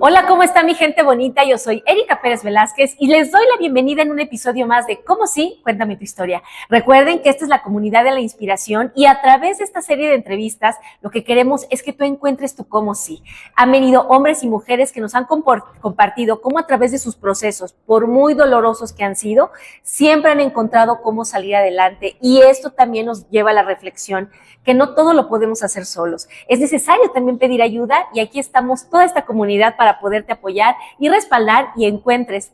Hola, ¿cómo está mi gente bonita? Yo soy Erika Pérez Velázquez y les doy la bienvenida en un episodio más de ¿Cómo sí? Cuéntame tu historia. Recuerden que esta es la comunidad de la inspiración y a través de esta serie de entrevistas lo que queremos es que tú encuentres tu cómo sí. Han venido hombres y mujeres que nos han compartido cómo a través de sus procesos, por muy dolorosos que han sido, siempre han encontrado cómo salir adelante, y esto también nos lleva a la reflexión que no todo lo podemos hacer solos. Es necesario también pedir ayuda y aquí estamos toda esta comunidad para poderte apoyar y respaldar y encuentres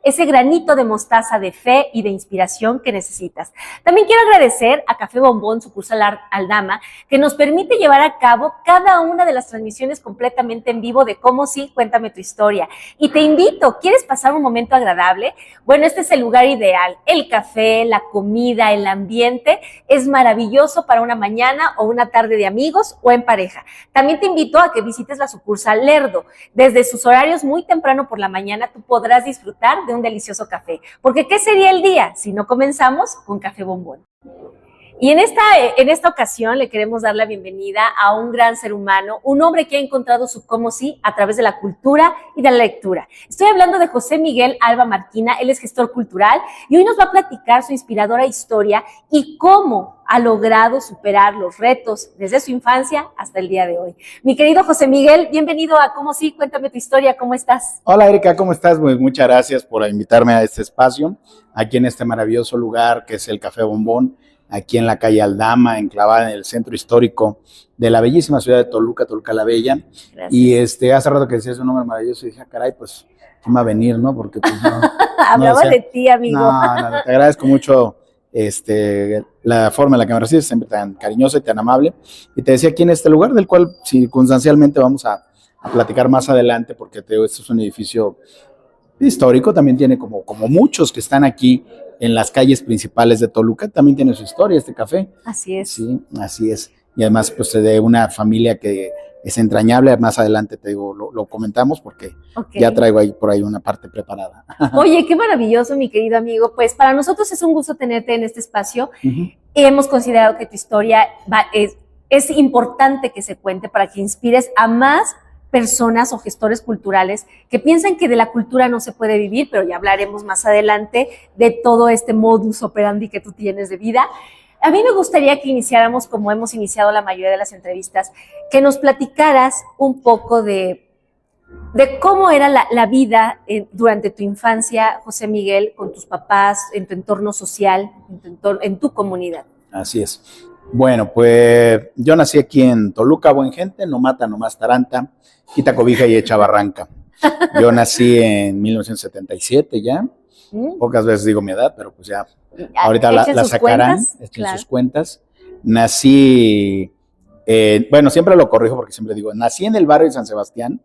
ese granito de mostaza de fe y de inspiración que necesitas. También quiero agradecer a Café Bombón, sucursal Aldama, que nos permite llevar a cabo cada una de las transmisiones completamente en vivo de Cómo sí, cuéntame tu historia. Y te invito, ¿quieres pasar un momento agradable? Bueno, este es el lugar ideal. El café, la comida, el ambiente es maravilloso para una mañana o una tarde de amigos o en pareja. También te invito a que visites la sucursal Lerdo. Desde sus horarios muy temprano por la mañana tú podrás disfrutar de un delicioso café, porque ¿qué sería el día si no comenzamos con Café Bombón? Y en esta ocasión le queremos dar la bienvenida a un gran ser humano, un hombre que ha encontrado su cómo sí a través de la cultura y de la lectura. Estoy hablando de José Miguel Alba Marquina. Él es gestor cultural y hoy nos va a platicar su inspiradora historia y cómo ha logrado superar los retos desde su infancia hasta el día de hoy. Mi querido José Miguel, bienvenido a Cómo sí, cuéntame tu historia, ¿cómo estás? Hola Erika, ¿cómo estás? Pues muchas gracias por invitarme a este espacio, aquí en este maravilloso lugar que es el Café Bombón, aquí en la calle Aldama, enclavada en el centro histórico de la bellísima ciudad de Toluca, Toluca la Bella. Gracias. Y hace rato que decías un nombre maravilloso y dije, caray, pues, ¿quién va a venir, no? Porque pues no. Hablaba de ti, amigo. No, te agradezco mucho la forma en la que me recibes, siempre tan cariñosa y tan amable. Y te decía aquí en este lugar, del cual circunstancialmente vamos a platicar más adelante, porque este es un edificio histórico, también tiene como muchos que están aquí en las calles principales de Toluca, también tiene su historia este café. Así es. Sí, así es. Y además, pues, de una familia que es entrañable. Más adelante te digo, lo comentamos porque ya traigo por ahí una parte preparada. Oye, qué maravilloso, mi querido amigo. Pues para nosotros es un gusto tenerte en este espacio. Hemos considerado que tu historia es importante que se cuente para que inspires a más personas o gestores culturales que piensan que de la cultura no se puede vivir, pero ya hablaremos más adelante de todo este modus operandi que tú tienes de vida. A mí me gustaría que iniciáramos, como hemos iniciado la mayoría de las entrevistas, que nos platicaras un poco de cómo era la vida durante tu infancia, José Miguel, con tus papás, en tu entorno social, en tu comunidad. Así es. Bueno, pues yo nací aquí en Toluca, buen gente, no mata, no más taranta, quita cobija y echa barranca. Yo nací en 1977 ya, pocas veces digo mi edad, pero pues ya ahorita la sacarán, echen sus cuentas. Nací, bueno, siempre lo corrijo porque siempre digo, nací en el barrio de San Sebastián,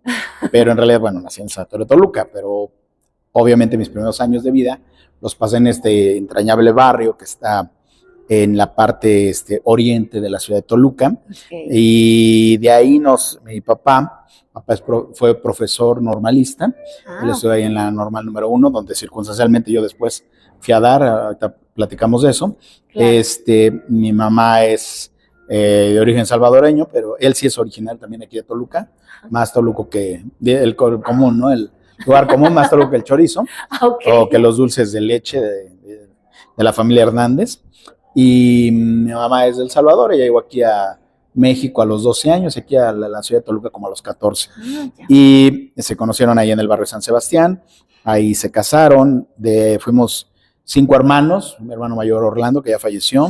pero en realidad, bueno, nací en Santo de Toluca, pero obviamente mis primeros años de vida los pasé en este entrañable barrio que está en la parte oriente de la ciudad de Toluca. Y de ahí mi papá fue profesor normalista. Él estuvo ahí en la normal número 1, donde circunstancialmente yo después fui a dar, ahorita platicamos de eso. Claro. Mi mamá es de origen salvadoreño, pero él sí es original también aquí de Toluca, más Toluco que el común, ¿no? El lugar común, más Toluco que el chorizo, o que los dulces de leche de la familia Hernández. Y mi mamá es de El Salvador, ella llegó aquí a México a los 12 años, aquí a la ciudad de Toluca como a los 14. Y se conocieron ahí en el barrio de San Sebastián, ahí se casaron, fuimos 5 hermanos, mi hermano mayor Orlando, que ya falleció,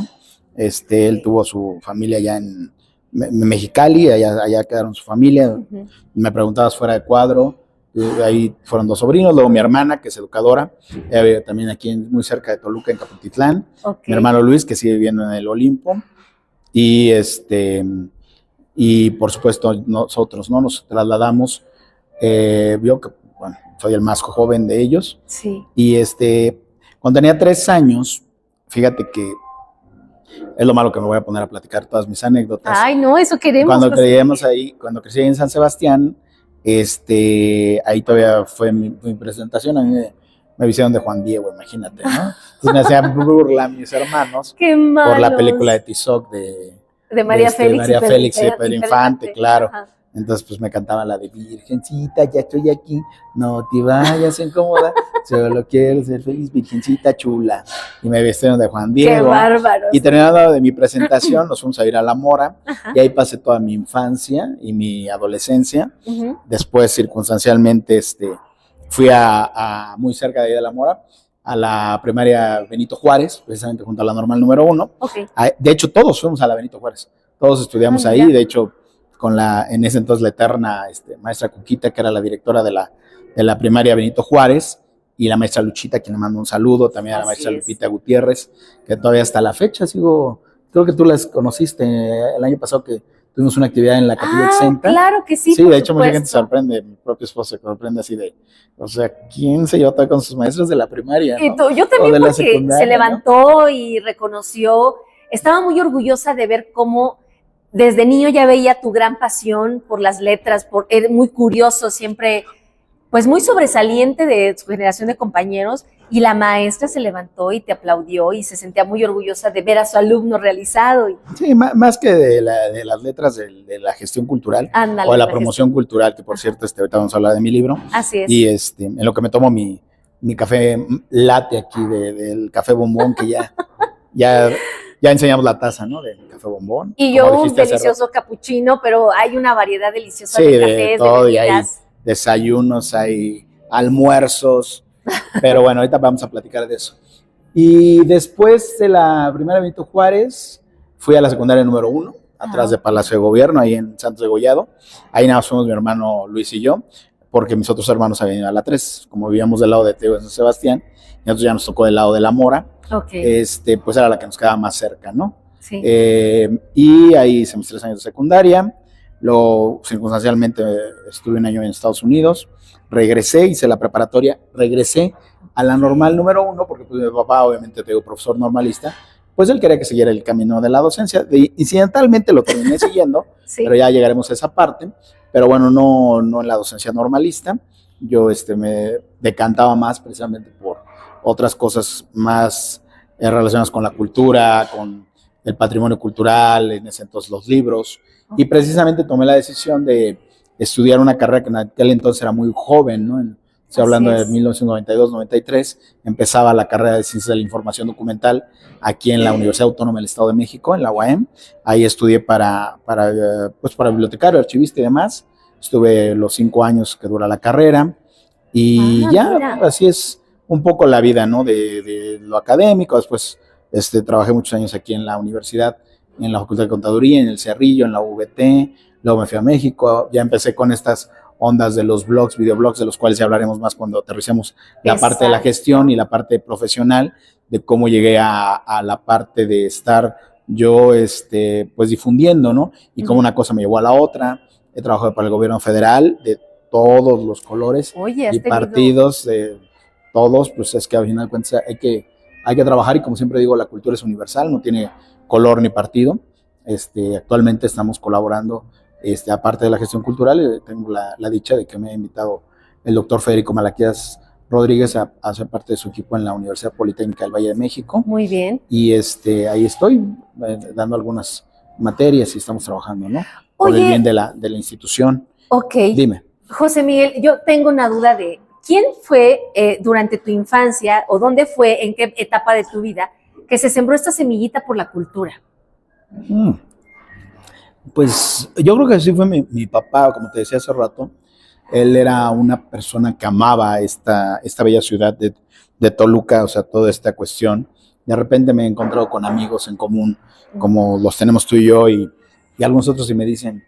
él tuvo su familia allá en Mexicali, allá quedaron su familia. Me preguntabas fuera de cuadro. Ahí fueron 2 sobrinos, luego mi hermana, que es educadora, ella vive también aquí muy cerca de Toluca, en Caputitlán. Mi hermano Luis, que sigue viviendo en el Olimpo, y por supuesto nosotros, ¿no? Nos trasladamos, yo que, bueno, soy el más joven de ellos, sí. Y cuando tenía 3 años, fíjate que es lo malo que me voy a poner a platicar todas mis anécdotas. Ay, no, eso queremos. Cuando crecí en San Sebastián, ahí todavía fue mi presentación. A mí me visitaron de Juan Diego, imagínate, ¿no? Entonces me hacían burla mis hermanos por la película de Tizoc de María Félix y Pedro Infante, claro. Entonces, pues me cantaba la de Virgencita, ya estoy aquí, no te vayas a incomodar, solo quiero ser feliz, Virgencita chula. Y me vestieron de Juan Diego. ¡Qué bárbaro! Y terminando de mi presentación, nos fuimos a ir a La Mora, Ajá. y ahí pasé toda mi infancia y mi adolescencia. Uh-huh. Después, circunstancialmente, fui a muy cerca de ahí de La Mora, a la primaria Benito Juárez, precisamente junto a la normal número 1. Okay. De hecho, todos fuimos a la Benito Juárez, todos estudiamos ahí, de hecho, con en ese entonces la eterna maestra Cuquita, que era la directora de la primaria Benito Juárez, y la maestra Luchita, quien le mando un saludo, también a la maestra Lupita Gutiérrez, que todavía hasta la fecha creo que tú las conociste el año pasado, que tuvimos una actividad en la Capilla Exenta. Claro que sí. Sí, de hecho, mucha gente se sorprende, mi propio esposo se sorprende así de, o sea, ¿quién se llevó con sus maestros de la primaria? ¿No? Y tú, yo también, porque se levantó, ¿no? Y reconoció, estaba muy orgullosa de ver cómo desde niño ya veía tu gran pasión por las letras, era muy curioso, siempre, pues muy sobresaliente de su generación de compañeros, y la maestra se levantó y te aplaudió y se sentía muy orgullosa de ver a su alumno realizado. Sí, más que de las letras de la gestión cultural. Ándale, o de la promoción cultural, que por cierto, ahorita vamos a hablar de mi libro. Así es. Y en lo que me tomo mi café latte aquí del café bombón, que ya enseñamos la taza, ¿no? Del café bombón. Y yo un delicioso capuchino, pero hay una variedad deliciosa de cafés, de todo, y hay desayunos, hay almuerzos, pero bueno, ahorita vamos a platicar de eso. Y después de la primera Benito Juárez, fui a la secundaria número 1, atrás de Palacio de Gobierno, ahí en Santos de Gollado. Ahí nada más fuimos mi hermano Luis y yo, porque mis otros hermanos habían ido a la 3, como vivíamos del lado de Teo de San Sebastián, y nosotros ya nos tocó del lado de La Mora. Okay. Pues era la que nos quedaba más cerca, ¿no? Sí. Y ahí hice mis 3 años de secundaria. Luego, circunstancialmente, estuve un año en Estados Unidos, regresé, hice la preparatoria, regresé a la normal número 1, porque pues, mi papá, obviamente, profesor normalista, pues él quería que siguiera el camino de la docencia. Incidentalmente lo terminé siguiendo, sí. Pero ya llegaremos a esa parte. Pero bueno, no en la docencia normalista. Yo me decantaba más precisamente por otras cosas más relacionadas con la cultura, con el patrimonio cultural, en ese entonces los libros. Y precisamente tomé la decisión de estudiar una carrera que en aquel entonces era muy joven, ¿no? Estoy hablando de 1992-93, empezaba la carrera de Ciencias de la Información Documental aquí en la Universidad Autónoma del Estado de México, en la UAM. Ahí estudié para bibliotecario, archivista y demás. Estuve los 5 años que dura la carrera y mira. Así es un poco la vida, ¿no? De lo académico. Después trabajé muchos años aquí en la universidad, en la Facultad de Contaduría, en el Cerrillo, en la UVT. Luego me fui a México, ya empecé con estas ondas de los blogs, videoblogs, de los cuales ya hablaremos más cuando aterricemos la parte de la gestión y la parte profesional, de cómo llegué a la parte de estar yo pues difundiendo, ¿no? Y cómo una cosa me llevó a la otra. He trabajado para el gobierno federal de todos los colores. Oye, y partidos de todos, pues es que al final de cuentas hay que trabajar, y como siempre digo, la cultura es universal, no tiene color ni partido. Actualmente estamos colaborando aparte de la gestión cultural, tengo la dicha de que me ha invitado el doctor Federico Malaquías Rodríguez a ser parte de su equipo en la Universidad Politécnica del Valle de México. Muy bien. Y ahí estoy dando algunas materias y estamos trabajando, ¿no? Por el bien de la institución. Ok. Dime. José Miguel, yo tengo una duda de ¿quién fue durante tu infancia o dónde fue, en qué etapa de tu vida que se sembró esta semillita por la cultura? Pues yo creo que así fue mi papá, como te decía hace rato. Él era una persona que amaba esta bella ciudad de Toluca, o sea, toda esta cuestión. De repente me he encontrado con amigos en común, como los tenemos tú y yo, y algunos otros, y me dicen,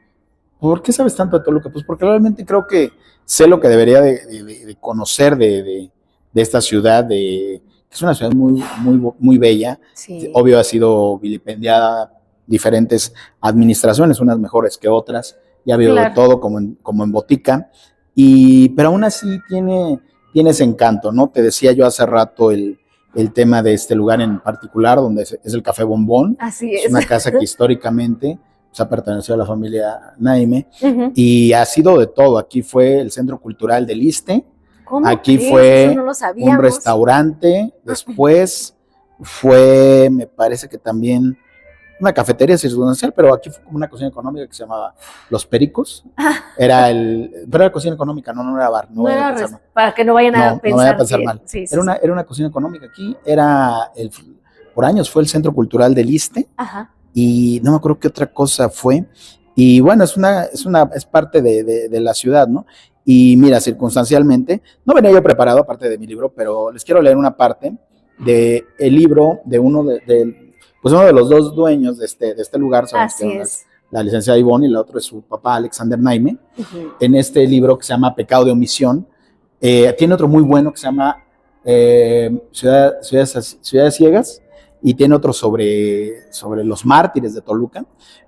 ¿por qué sabes tanto de Toluca? Pues porque realmente creo que sé lo que debería de conocer de esta ciudad, que es una ciudad muy, muy, muy bella. Sí. Obvio, ha sido vilipendiada diferentes administraciones, unas mejores que otras, ya ha habido de todo como en botica, pero aún así tiene ese encanto, ¿no? Te decía yo hace rato el tema de este lugar en particular, donde es el Café Bombón. Así es. Es una casa que históricamente ha pertenecido a la familia Naime, y ha sido de todo. Aquí fue el Centro Cultural del Iste, aquí fue eso no lo un restaurante, después fue, me parece que también una cafetería circunstancial, pero aquí fue como una cocina económica que se llamaba Los Pericos. Pero era cocina económica, no era bar. No era para que no vayan a pensar. No vayan a pensar mal. Sí, Era una cocina económica aquí, por años fue el Centro Cultural del Iste. Ajá. Y no me acuerdo qué otra cosa fue. Y bueno, es parte de la ciudad, ¿no? Y mira, circunstancialmente, no venía yo preparado, aparte de mi libro, pero les quiero leer una parte del libro de uno de los dos dueños de este lugar. Así es. La licenciada Ivonne y la otra es su papá, Alexander Naime. En este libro que se llama Pecado de Omisión, tiene otro muy bueno que se llama Ciudades Ciegas, y tiene otro sobre los mártires de Toluca,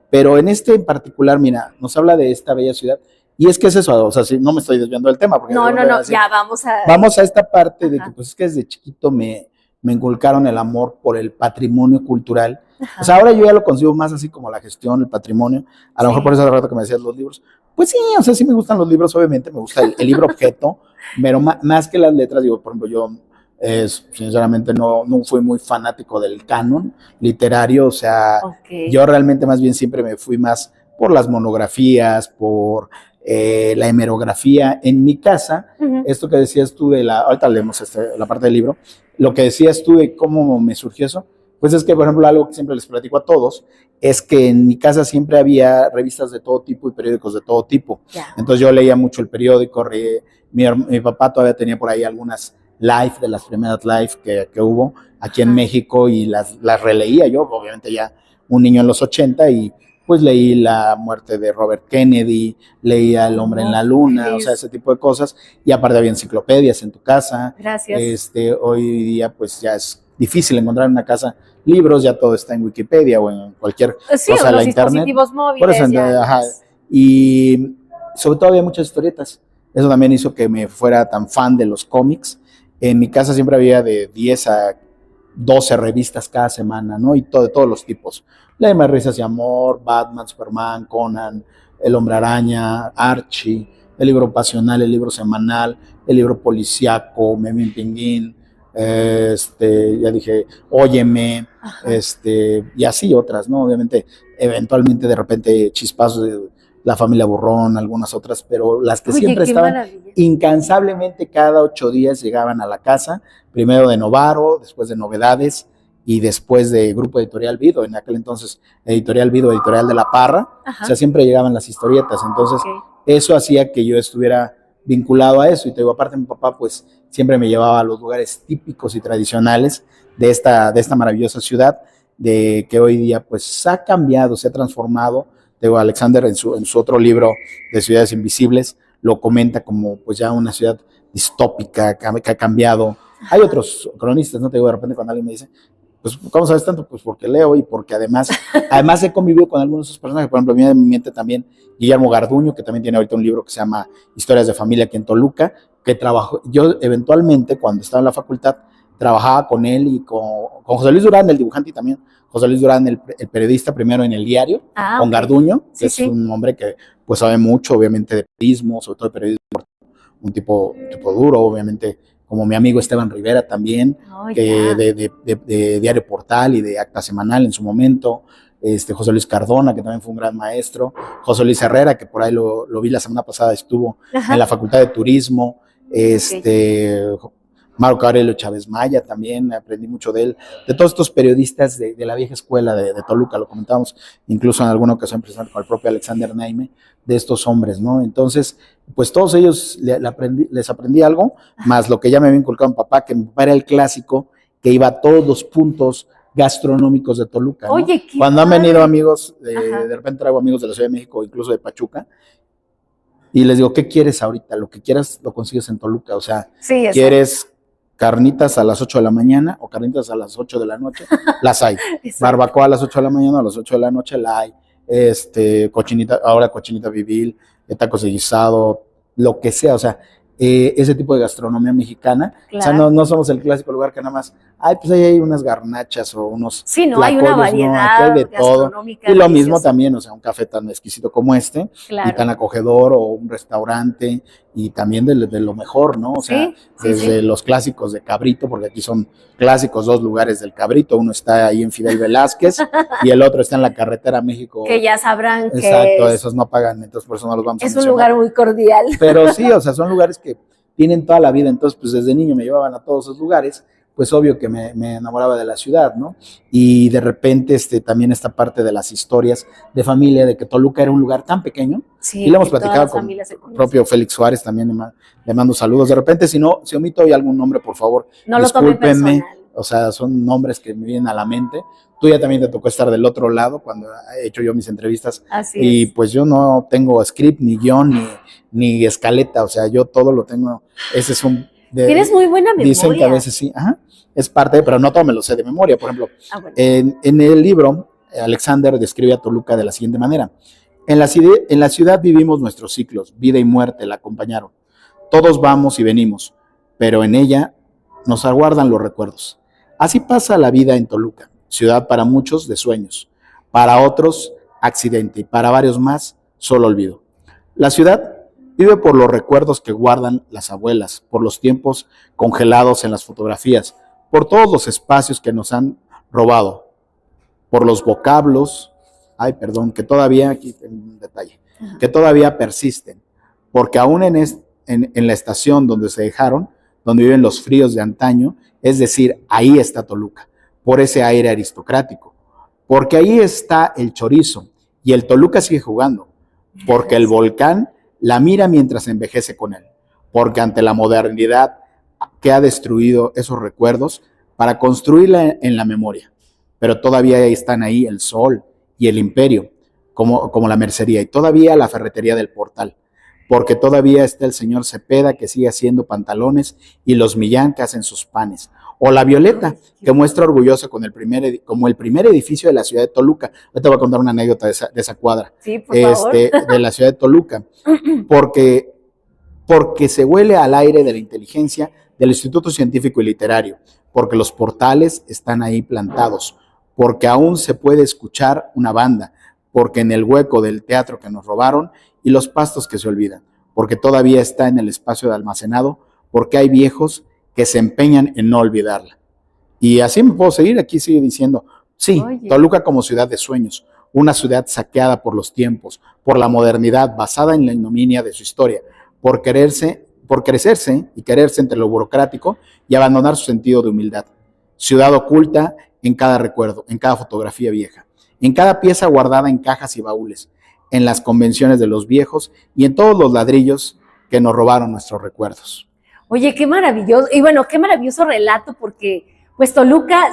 pero en este en particular, mira, nos habla de esta bella ciudad, y es que es eso, o sea, si no me estoy desviando del tema. Porque no, ya vamos a esta parte de que pues es que desde chiquito me inculcaron el amor por el patrimonio cultural. Ajá. O sea, ahora yo ya lo consigo más así como la gestión, el patrimonio, a lo mejor por eso hace rato que me decías los libros, pues sí, o sea, sí me gustan los libros, obviamente, me gusta el libro objeto, pero más que las letras, digo, por ejemplo, yo sinceramente no fui muy fanático del canon literario, o sea, yo realmente más bien siempre me fui más por las monografías, por la hemerografía. En mi casa, esto que decías tú ahorita leemos la parte del libro, lo que decías tú de cómo me surgió eso, pues es que, por ejemplo, algo que siempre les platico a todos, es que en mi casa siempre había revistas de todo tipo y periódicos de todo tipo. Entonces yo leía mucho el periódico, mi papá todavía tenía por ahí algunas live, de las primeras live que hubo aquí en México, y las releía yo, obviamente ya un niño en los 80, y pues leí la muerte de Robert Kennedy, leía El hombre en la luna, o sea, ese tipo de cosas, y aparte había enciclopedias en tu casa. Gracias. Hoy día pues ya es difícil encontrar en una casa libros, ya todo está en Wikipedia o en cualquier cosa de la internet. Dispositivos móviles. Por eso, y sobre todo había muchas historietas. Eso también hizo que me fuera tan fan de los cómics. En mi casa siempre había de 10 a 12 revistas cada semana, ¿no? Y de todos los tipos. La de Más Risas y Amor, Batman, Superman, Conan, El Hombre Araña, Archie, el libro pasional, el libro semanal, el libro policíaco, Memín Pinguín, ya dije, Óyeme, y así otras, ¿no? Obviamente, eventualmente, de repente, chispazos de La Familia Burrón, algunas otras, pero las que siempre estaban incansablemente cada 8 días llegaban a la casa, primero de Novaro, después de Novedades y después de Grupo Editorial Vido, en aquel entonces Editorial Vido, Editorial de la Parra. O sea, siempre llegaban las historietas, entonces eso hacía que yo estuviera vinculado a eso. Y te digo, aparte mi papá pues siempre me llevaba a los lugares típicos y tradicionales de esta maravillosa ciudad, de que hoy día pues ha cambiado, se ha transformado. Digo, Alexander en su otro libro de Ciudades Invisibles lo comenta como pues ya una ciudad distópica que ha cambiado. Hay otros cronistas, ¿no? Te digo, de repente cuando alguien me dice, pues ¿cómo sabes tanto? Pues porque leo, y porque además he convivido con algunos de esos personajes. Por ejemplo, a mí me miente también Guillermo Garduño, que también tiene ahorita un libro que se llama Historias de Familia aquí en Toluca, que trabajó, yo eventualmente cuando estaba en la facultad trabajaba con él y con José Luis Durán, el dibujante, y también José Luis Durán, el periodista, primero en El Diario, con Garduño, que es un hombre que pues sabe mucho, obviamente, de periodismo, sobre todo de periodismo, un tipo duro, obviamente, como mi amigo Esteban Rivera también, de Diario Portal y de Acta Semanal en su momento, José Luis Cardona, que también fue un gran maestro, José Luis Herrera, que por ahí lo vi la semana pasada, estuvo en la Facultad de Turismo, Marco Aurelio Chávez Maya también, aprendí mucho de él, de todos estos periodistas de la vieja escuela de Toluca, lo comentamos incluso en alguna ocasión presente con el propio Alexander Naime, de estos hombres, ¿no? Entonces, pues todos ellos les aprendí algo, más lo que ya me había inculcado mi papá, que mi papá era el clásico que iba a todos los puntos gastronómicos de Toluca, ¿no? Oye, qué cuando han venido amigos, de repente traigo amigos de la Ciudad de México, incluso de Pachuca, y les digo, ¿qué quieres ahorita? Lo que quieras lo consigues en Toluca, o sea, ¿quieres carnitas a las 8 de la mañana o carnitas a las 8 de la noche? Las hay. Barbacoa a las 8 de la mañana, a las 8 de la noche la hay. Cochinita pibil, tacos de guisado, lo que sea, o sea, ese tipo de gastronomía mexicana. Claro. O sea, no somos el clásico lugar que nada más Ay, pues ahí hay unas garnachas o unos Sí, no, hay una tlacoyos, no, aquí variedad hay de todo. gastronómica Y lo mismo deliciosa. también, o sea, un café tan exquisito como este, y Claro. tan acogedor, o un restaurante, y también de lo mejor, ¿no? O sea, Sí, sí, desde sí. los clásicos de Cabrito, porque aquí son clásicos 2 lugares del Cabrito, uno está ahí en Fidel Velázquez y el otro está en la carretera México. Que ya sabrán que Exacto, esos no pagan, entonces por eso no los vamos a es un mencionar. lugar muy cordial. Pero sí, o sea, son lugares que tienen toda la vida, entonces pues desde niño me llevaban a todos esos lugares, pues obvio que me enamoraba de la ciudad, ¿no? Y de repente también esta parte de las historias de familia, de que Toluca era un lugar tan pequeño, Sí, y lo hemos que todas platicado las con familias se el conocen. propio Félix Suárez, también le mando saludos. De repente, si omito hoy algún nombre, por favor, No lo tomen discúlpenme, personal. o sea, son nombres que me vienen a la mente. Tú ya también te tocó estar del otro lado cuando he hecho yo mis entrevistas, Así y es. pues yo no tengo script, ni guión, ni escaleta, o sea, yo todo lo tengo, ese es Tienes muy buena memoria. Dicen que a veces sí, ajá, es parte, pero no todo me lo sé de memoria. Por ejemplo, Bueno. en el libro, Alexander describe a Toluca de la siguiente manera: en la ciudad vivimos nuestros ciclos, vida y muerte la acompañaron. Todos vamos y venimos, pero en ella nos aguardan los recuerdos. Así pasa la vida en Toluca, ciudad para muchos de sueños, para otros accidente y para varios más solo olvido. La ciudad vive por los recuerdos que guardan las abuelas, por los tiempos congelados en las fotografías, por todos los espacios que nos han robado, por los vocablos, que todavía, aquí en un detalle, que todavía persisten, porque aún en la estación donde se dejaron, donde viven los fríos de antaño, es decir, ahí está Toluca, por ese aire aristocrático, porque ahí está el chorizo, y el Toluca sigue jugando, porque el volcán la mira mientras envejece con él, porque ante la modernidad que ha destruido esos recuerdos para construirla en la memoria, pero todavía están ahí el sol y el imperio, como la mercería, y todavía la ferretería del Portal, porque todavía está el señor Cepeda que sigue haciendo pantalones y los Millán que hacen sus panes, o la Violeta que muestra orgullosa como el primer edificio de la ciudad de Toluca. Ahorita voy a contar una anécdota de esa cuadra. Sí, por favor. De la ciudad de Toluca, porque se huele al aire de la inteligencia del Instituto Científico y Literario, porque los portales están ahí plantados, porque aún se puede escuchar una banda, porque en el hueco del teatro que nos robaron y los pastos que se olvidan, porque todavía está en el espacio de almacenado, porque hay viejos que se empeñan en no olvidarla. Y así me puedo seguir, aquí sigue diciendo, sí, Oye. Toluca como ciudad de sueños, una ciudad saqueada por los tiempos, por la modernidad basada en la ignominia de su historia, por crecerse y quererse entre lo burocrático y abandonar su sentido de humildad. Ciudad oculta en cada recuerdo, en cada fotografía vieja, en cada pieza guardada en cajas y baúles, en las convenciones de los viejos y en todos los ladrillos que nos robaron nuestros recuerdos. Oye, qué maravilloso, y bueno, qué maravilloso relato, porque pues Toluca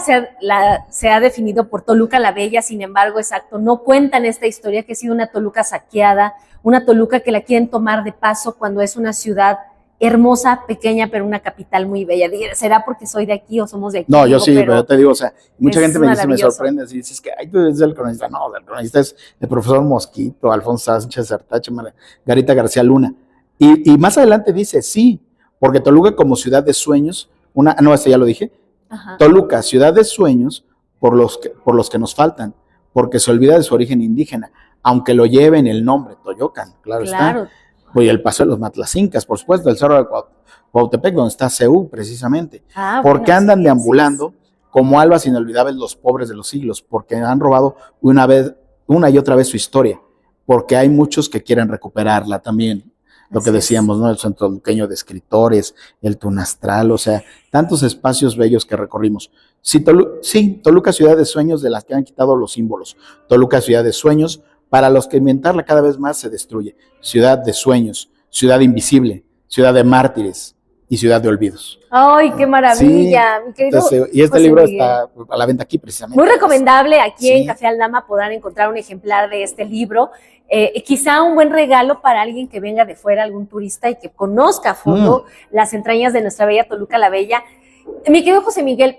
se ha definido por Toluca la Bella, sin embargo, exacto, no cuentan esta historia que ha sido una Toluca saqueada, una Toluca que la quieren tomar de paso cuando es una ciudad hermosa, pequeña, pero una capital muy bella. ¿Será porque soy de aquí o somos de aquí? No, yo sí, pero te digo, o sea, mucha gente me dice, me maravilloso. sorprende, y dices que, ay, tú eres el cronista. No, el cronista es el profesor Mosquito, Alfonso Sánchez Artache, Garita García Luna. Y más adelante dice, sí, porque Toluca como ciudad de sueños, esto ya lo dije, Ajá. Toluca, ciudad de sueños por los que nos faltan, porque se olvida de su origen indígena, aunque lo lleve en el nombre, Toyocan, claro está. Y el paso de los Matlacincas, por supuesto, el Cerro de Cuautepec, donde está CEU, precisamente. Porque andan sí, deambulando como albas inolvidables los pobres de los siglos, porque han robado una y otra vez su historia, porque hay muchos que quieren recuperarla también. Lo que decíamos, ¿no? El Centro Luqueño de Escritores, el Tunastral, o sea, tantos espacios bellos que recorrimos. Sí, Toluca, ciudad de sueños de las que han quitado los símbolos. Toluca, ciudad de sueños, para los que inventarla cada vez más se destruye. Ciudad de sueños, ciudad invisible, ciudad de mártires y ciudad de olvidos. ¡Ay, qué maravilla! Sí, mi querido entonces, y este José libro Miguel. está a la venta aquí precisamente. Muy recomendable, aquí Sí. en Café Aldama podrán encontrar un ejemplar de este libro. Quizá un buen regalo para alguien que venga de fuera, algún turista, y que conozca a fondo las entrañas de nuestra bella Toluca la Bella. Mi querido José Miguel,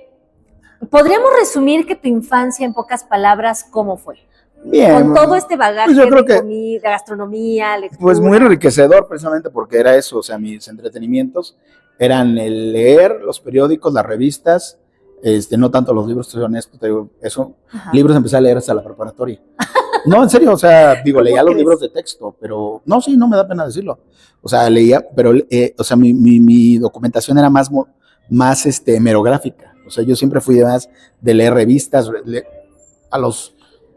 ¿podríamos resumir que tu infancia, en pocas palabras, cómo fue? Bien. Con todo este bagaje pues yo creo de que, comida, gastronomía, lectura. Pues muy enriquecedor, precisamente porque era eso, o sea, mis entretenimientos eran el leer los periódicos, las revistas, no tanto los libros, soy honesto, te digo, eso, Ajá. libros empecé a leer hasta la preparatoria. No, en serio, o sea, digo, ¿Cómo leía los crees? libros de texto, pero no, sí, no me da pena decirlo. O sea, leía, pero, o sea, mi documentación era más hemerográfica. O sea, yo siempre fui más de leer revistas. A los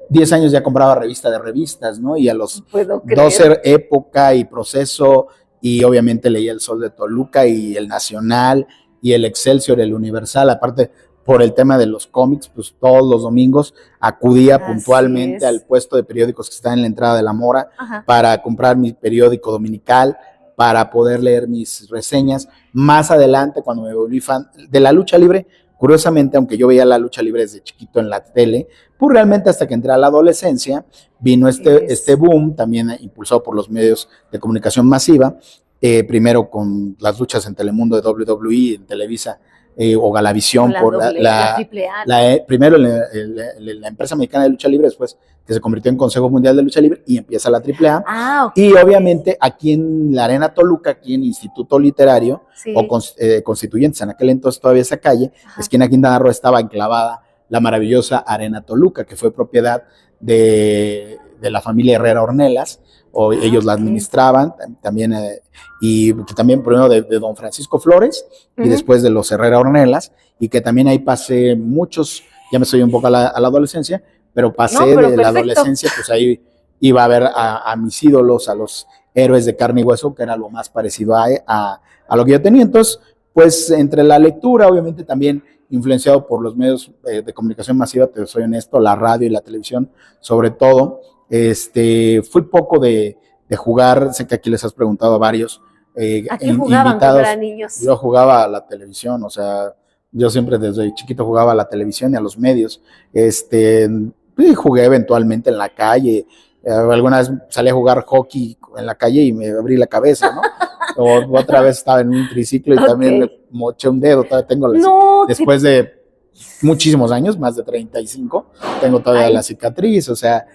10 años ya compraba revista de revistas, ¿no? Y a los Puedo 12, creer. Época y Proceso, y obviamente leía El Sol de Toluca y El Nacional y el Excelsior, el Universal. Aparte, por el tema de los cómics, pues todos los domingos acudía Así puntualmente es. al puesto de periódicos que está en la entrada de la Mora Ajá. para comprar mi periódico dominical, para poder leer mis reseñas. Más adelante, cuando me volví fan de la lucha libre, curiosamente, aunque yo veía la lucha libre desde chiquito en la tele, pues realmente hasta que entré a la adolescencia, vino este boom, también impulsado por los medios de comunicación masiva, primero con las luchas en Telemundo de WWE, en Televisa, o Galavisión, La por doble, la triple A. primero la empresa mexicana de lucha libre, después que se convirtió en Consejo Mundial de Lucha Libre y empieza la AAA. Ah, ok. Y obviamente aquí en la Arena Toluca, aquí en Instituto Literario, Sí. o Constituyentes, en aquel entonces todavía esa calle, Ajá. esquina Quintana Roo, estaba enclavada la maravillosa Arena Toluca, que fue propiedad de la familia Herrera Ornelas, o ellos la administraban también, y que también primero de don Francisco Flores y después de los Herrera Ornelas, y que también ahí pasé muchos, ya me estoy un poco a la adolescencia, pero pasé de la adolescencia, pues ahí iba a ver a mis ídolos, a los héroes de carne y hueso, que era lo más parecido a lo que yo tenía. Entonces, pues entre la lectura, obviamente también influenciado por los medios de comunicación masiva, te soy honesto, la radio y la televisión, sobre todo, fui poco de jugar, sé que aquí les has preguntado a varios ¿A qué jugaban invitados. cuando eran niños? Yo jugaba a la televisión, o sea, yo siempre desde chiquito jugaba a la televisión y a los medios. Jugué eventualmente en la calle. Alguna vez salí a jugar hockey en la calle y me abrí la cabeza, ¿no? O otra vez estaba en un triciclo y también me moché un dedo. Todavía tengo después de muchísimos años, más de 35, tengo todavía la cicatriz. O sea,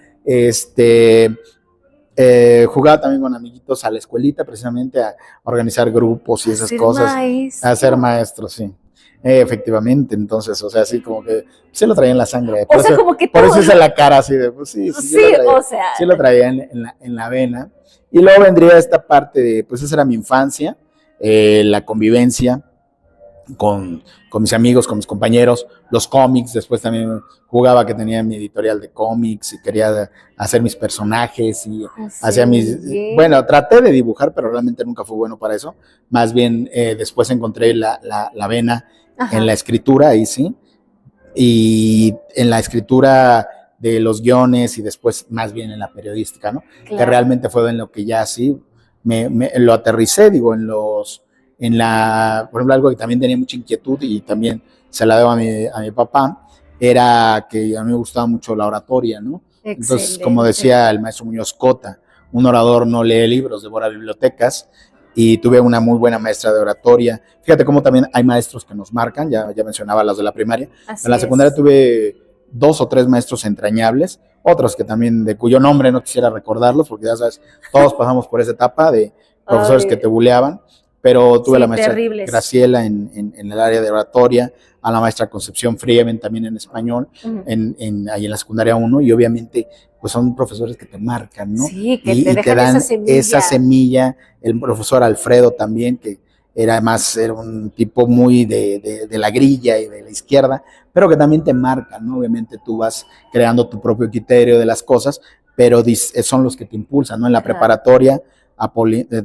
jugaba también con amiguitos a la escuelita, precisamente a organizar grupos y esas cosas. A ser maestro, sí. Efectivamente, entonces, o sea, así como que se lo traía en la sangre. O sea, como que por eso hice la cara así de, pues sí, sí lo traía en la vena. Y luego vendría esta parte de, pues esa era mi infancia, la convivencia con mis amigos, con mis compañeros, los cómics. Después también jugaba, que tenía mi editorial de cómics y quería hacer mis personajes y hacía bueno, traté de dibujar, pero realmente nunca fue bueno para eso. Más bien después encontré la vena en la escritura, ahí sí, y en la escritura de los guiones y después más bien en la periodística, ¿no? Claro. Que realmente fue en lo que ya sí lo aterricé, digo, por ejemplo, algo que también tenía mucha inquietud y también se la debo a mi papá, era que a mí me gustaba mucho la oratoria, ¿no? Excelente. Entonces, como decía el maestro Muñoz Cota, un orador no lee libros, devora bibliotecas, y tuve una muy buena maestra de oratoria. Fíjate cómo también hay maestros que nos marcan, ya mencionaba las de la primaria. Así en la secundaria tuve 2 o 3 maestros entrañables, otros que también, de cuyo nombre no quisiera recordarlos, porque ya sabes, todos pasamos por esa etapa de profesores que te buleaban, pero tuve la maestra Graciela en el área de oratoria, a la maestra Concepción Frieven también en español, ahí en la secundaria 1, y obviamente pues son profesores que te marcan, ¿no? Sí, que te dan esa semilla. El profesor Alfredo también, que era un tipo muy de la grilla y de la izquierda, pero que también te marcan, ¿no? Obviamente tú vas creando tu propio criterio de las cosas, pero son los que te impulsan, ¿no? En la preparatoria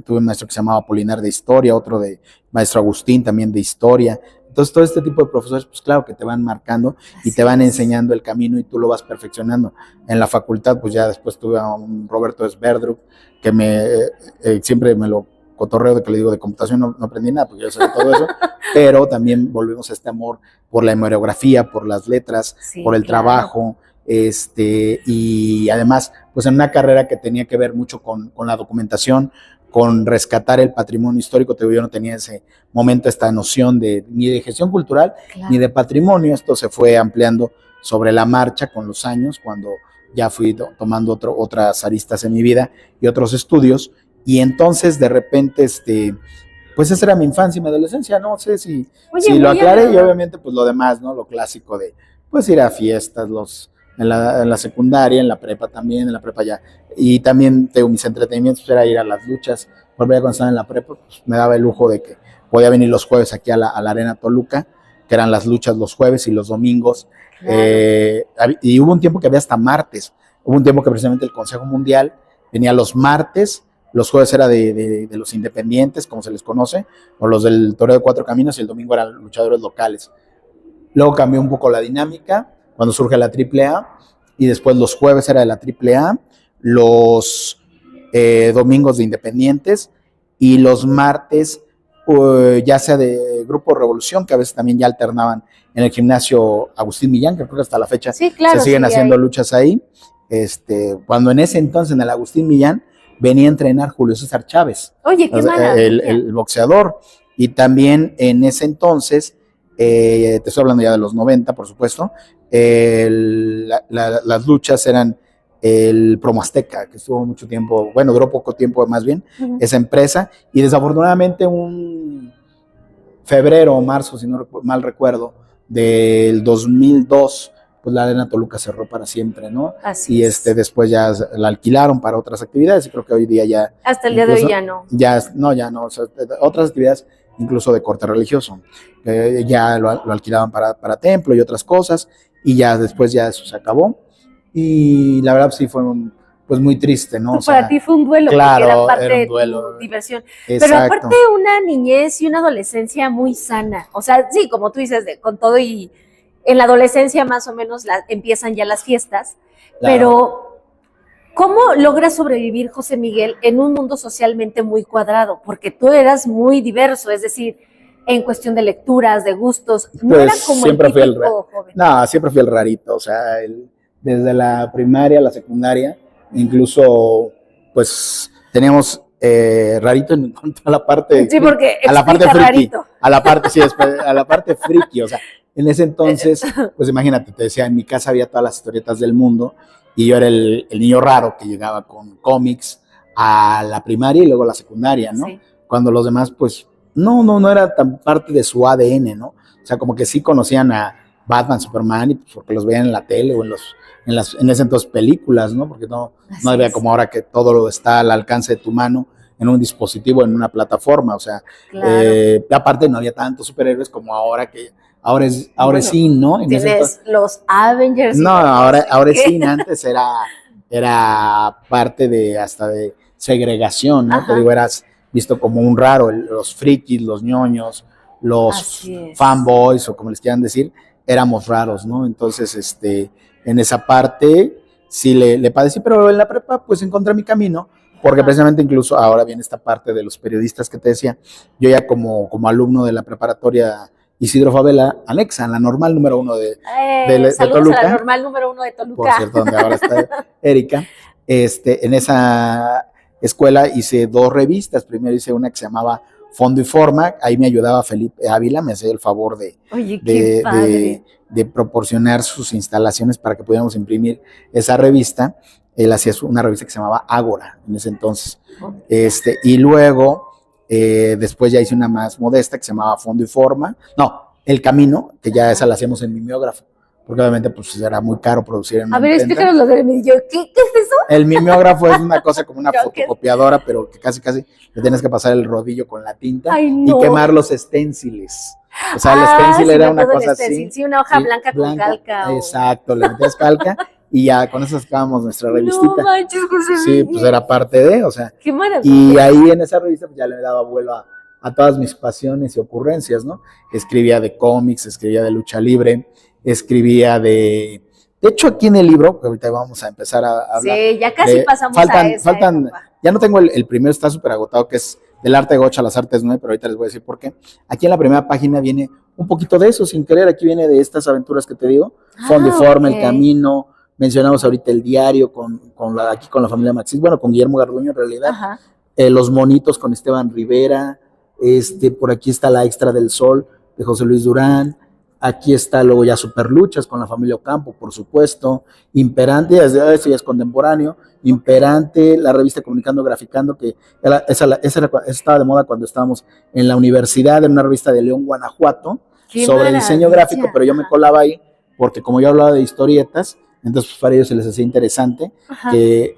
tuve un maestro que se llamaba Apolinar de Historia, otro de maestro Agustín también de Historia. Entonces, todo este tipo de profesores, pues claro que te van marcando y te van enseñando el camino y tú lo vas perfeccionando. En la facultad, pues ya después tuve a un Roberto Sverdrup, que siempre me lo cotorreo de que le digo de computación, no aprendí nada, porque yo sé todo eso, pero también volvemos a este amor por la hemerografía, por las letras, por el trabajo, y además, pues en una carrera que tenía que ver mucho con la documentación, con rescatar el patrimonio histórico. Yo no tenía en ese momento esta noción ni de gestión cultural, ni de patrimonio. Esto se fue ampliando sobre la marcha con los años, cuando ya fui tomando otras aristas en mi vida y otros estudios, y entonces de repente pues esa era mi infancia y mi adolescencia, no sé si, Oye, si lo muy aclaré, y agradable. obviamente pues lo demás, ¿no? Lo clásico de, pues ir a fiestas, en la secundaria, en la prepa también, en la prepa ya, y también tengo mis entretenimientos, pues, era ir a las luchas, por ejemplo, cuando estaba en la prepa, pues me daba el lujo de que podía venir los jueves aquí a la Arena Toluca, que eran las luchas los jueves y los domingos, Claro. y hubo un tiempo que había hasta martes, hubo un tiempo que precisamente el Consejo Mundial venía los martes, los jueves era de los independientes, como se les conoce, o los del Toreo de Cuatro Caminos, y el domingo eran luchadores locales. Luego cambió un poco la dinámica cuando surge la AAA, y después los jueves era de la AAA, los domingos de independientes, y los martes, ya sea de Grupo Revolución, que a veces también ya alternaban en el gimnasio Agustín Millán, que creo que hasta la fecha Sí, claro, se siguen sigue haciendo ahí. luchas ahí. Cuando en ese entonces en el Agustín Millán venía a entrenar Julio César Chávez, Oye, qué el, maravilla. el boxeador, y también en ese entonces, te estoy hablando ya de los 90, por supuesto, las luchas eran el Promo Azteca, que estuvo mucho tiempo, bueno, duró poco tiempo más bien, Ujú. esa empresa, y desafortunadamente un febrero o marzo, si no mal recuerdo, del 2002, pues la Arena Toluca cerró para siempre, ¿no? Así Y es. después ya la alquilaron para otras actividades, y creo que hoy día ya, Hasta el día de hoy ya no. ya no, o sea, otras actividades incluso de corte religioso, ya lo alquilaban para templo y otras cosas, y ya después ya eso se acabó, y la verdad sí fue pues muy triste, ¿no? O sea, Para ti fue un duelo, claro, porque era parte era un de duelo, tu diversión. exacto. Pero aparte una niñez y una adolescencia muy sana. O sea, sí, como tú dices, con todo, y en la adolescencia más o menos empiezan ya las fiestas, Claro. pero ¿cómo logras sobrevivir, José Miguel, en un mundo socialmente muy cuadrado? Porque tú eras muy diverso, es decir, en cuestión de lecturas, de gustos, no Pues era como siempre el fui el típico joven. No, siempre fui el rarito, o sea, desde la primaria a la secundaria, incluso, pues, teníamos rarito en cuanto a la parte, Sí, porque a la parte explica friki, rarito. a la parte, sí, a la parte friki, o sea, en ese entonces, pues imagínate, te decía, en mi casa había todas las historietas del mundo, y yo era el niño raro que llegaba con cómics a la primaria y luego a la secundaria, ¿no? Sí. Cuando los demás, pues, no era tan parte de su ADN, ¿no? O sea, como que sí conocían a Batman, Superman, y pues porque los veían en la tele o en ese entonces películas, ¿no? Porque no había como ahora que todo lo está al alcance de tu mano en un dispositivo, en una plataforma, o sea, Claro. aparte no había tantos superhéroes como ahora que ahora es Bueno, sí, ¿no? En ese Tienes entonces, los Avengers. no, y ahora ¿qué? sí, antes era parte de hasta de segregación, ¿no? Ajá. Te digo, eras visto como un raro, los frikis, los ñoños, los Así es. fanboys, o como les quieran decir, éramos raros, ¿no? Entonces, en esa parte sí le padecí, pero en la prepa pues encontré mi camino, porque precisamente incluso ahora viene esta parte de los periodistas que te decía, yo ya como alumno de la preparatoria Isidro Favela, anexa, la normal número 1 de Saludos Toluca, a la normal número 1 de Toluca. por cierto, donde ahora está Erika, en esa escuela hice 2 revistas. Primero hice una que se llamaba Fondo y Forma, ahí me ayudaba Felipe Ávila, me hacía el favor Oye, qué padre. de proporcionar sus instalaciones para que pudiéramos imprimir esa revista. Él hacía una revista que se llamaba Ágora en ese entonces. Y luego, después ya hice una más modesta que se llamaba Fondo y Forma. No, El Camino, que ya esa la hacíamos en mimeógrafo, porque obviamente pues era muy caro producir en una A ver, imprenta. explícanos lo del mimeógrafo. ¿Qué es eso? El mimeógrafo es una cosa como una fotocopiadora, pero que casi le tienes que pasar el rodillo con la tinta. Ay, no. Y quemar los esténciles. O sea, el sí, stencil era una me acuerdo cosa del stencil. así. Sí, una hoja blanca con calca. Exacto, le metías calca y ya con eso sacábamos nuestra revistita. No manches, José Sí, Miguel. pues era parte de, o sea. Qué maravilla. Y ahí en esa revista pues ya le daba vuelo a todas mis pasiones y ocurrencias, ¿no? Escribía de cómics, escribía de lucha libre, escribía de hecho, aquí en el libro, que ahorita vamos a empezar a hablar. Sí, ya casi pasamos a esa época. Ya no tengo el primero, está súper agotado, que es del arte gocha a las artes 9, pero ahorita les voy a decir por qué. Aquí en la primera página viene un poquito de eso, sin querer, aquí viene de estas aventuras que te digo, Fondo y Forma, El Camino, mencionamos ahorita el diario aquí con la familia Maxis, bueno, con Guillermo Garduño en realidad, Los Monitos con Esteban Rivera, por aquí está La Extra del Sol de José Luis Durán, Aquí está luego ya Superluchas con la familia Ocampo, por supuesto. Imperante, eso ya es contemporáneo. Imperante, la revista Comunicando Graficando, que esa estaba de moda cuando estábamos en la universidad, en una revista de León, Guanajuato, sobre diseño gráfico, pero yo me colaba ahí porque como yo hablaba de historietas, entonces pues, para ellos se les hacía interesante que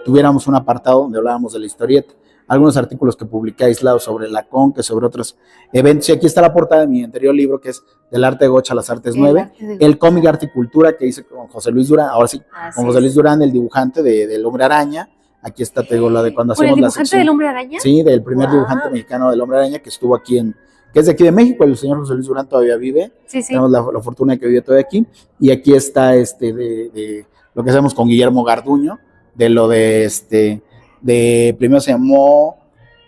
tuviéramos un apartado donde hablábamos de la historieta. Algunos artículos que publiqué aislados sobre la Conque, sobre otros eventos. Y aquí está la portada de mi anterior libro, que es Del arte de Gocha a las artes 9. El cómic Arte y Cultura que hice con José Luis Durán, ahora sí, con José Luis Durán, el dibujante del Hombre Araña. Aquí está, te digo, la de cuando hacemos la sección. ¿El dibujante del Hombre Araña? Sí, del primer dibujante mexicano del Hombre Araña, que estuvo aquí que es de aquí de México. El señor José Luis Durán todavía vive. Sí. Tenemos la fortuna de que vive todavía aquí. Y aquí está de lo que hacemos con Guillermo Garduño, de lo de primero se llamó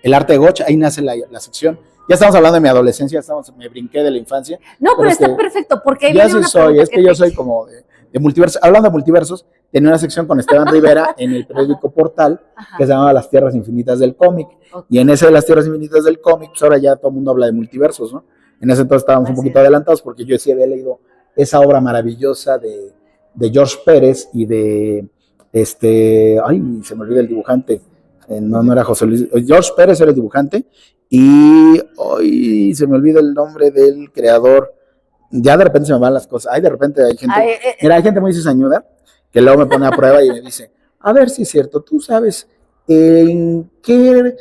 El arte de Gocha, ahí nace la sección. Ya estamos hablando de mi adolescencia, me brinqué de la infancia. No, pero está perfecto, porque ahí ya sí soy, es que yo soy como de multiverso. Hablando de multiversos, tenía una sección con Esteban Rivera en el periódico Portal, que se llamaba Las Tierras Infinitas del Cómic. Y en ese de Las Tierras Infinitas del Cómic, pues ahora ya todo el mundo habla de multiversos, ¿no? En ese entonces estábamos un poquito adelantados, porque yo sí había leído esa obra maravillosa de George Pérez y ay, se me olvida el dibujante. No era José Luis, George Pérez era el dibujante y hoy se me olvida el nombre del creador. Ya de repente se me van las cosas. De repente hay gente, hay gente muy cizañuda que luego me pone a prueba y me dice, a ver si es cierto, tú sabes en qué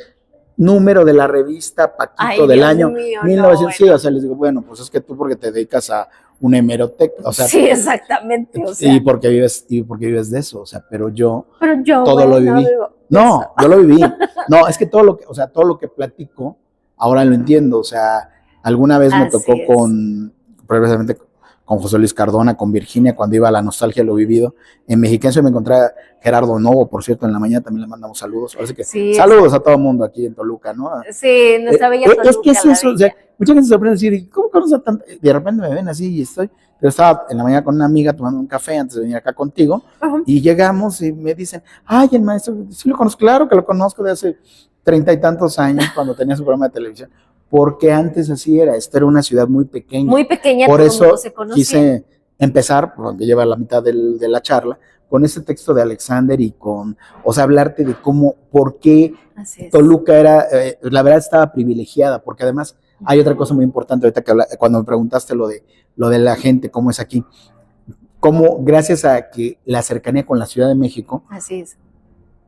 número de la revista Paquito del año 1900, sí, o sea, les digo, bueno, pues es que tú porque te dedicas a una hemeroteca, o sea, sí, exactamente, o sea, y porque vives de eso, o sea, pero yo todo bueno, lo viví. No, yo lo viví. No, es que todo lo que platico, ahora lo entiendo. O sea, alguna vez me tocó precisamente con José Luis Cardona, con Virginia, cuando iba a la nostalgia de lo vivido. En Mexiquense me encontré a Gerardo Novo, por cierto, en la mañana también le mandamos saludos. Así que saludos a todo el mundo aquí en Toluca, ¿no? Sí, nuestra bella Toluca. Es que es eso, o sea, mucha gente se sorprende decir, ¿cómo conoces a tanto? De repente me ven así y pero estaba en la mañana con una amiga tomando un café antes de venir acá contigo, y llegamos y me dicen, ay, el maestro, sí lo conozco, claro que lo conozco de hace 30 y tantos años cuando tenía su programa de televisión, porque antes así era, esta era una ciudad muy pequeña. Muy pequeña, por eso quise empezar, porque lleva la mitad de la charla, con ese texto de Alexander y o sea, hablarte de por qué Toluca era, la verdad estaba privilegiada, porque además hay otra cosa muy importante ahorita cuando me preguntaste lo de la gente, cómo es aquí, cómo gracias a que la cercanía con la Ciudad de México,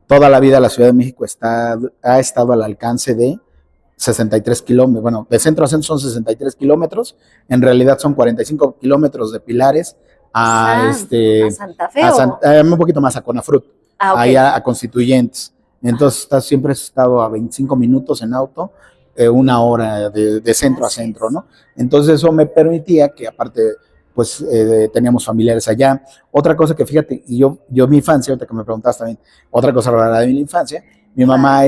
toda la vida la Ciudad de México ha estado al alcance de 63 kilómetros, bueno, de centro a centro son 63 kilómetros, en realidad son 45 kilómetros de Pilares a Santa Fe, un poquito más a Conafrut, allá a Constituyentes. Entonces siempre has estado a 25 minutos en auto, una hora de centro a centro, ¿no? Entonces eso me permitía que aparte, pues teníamos familiares allá. Otra cosa que fíjate, y yo mi infancia, ahorita que me preguntabas también, otra cosa rara de mi infancia, mi mamá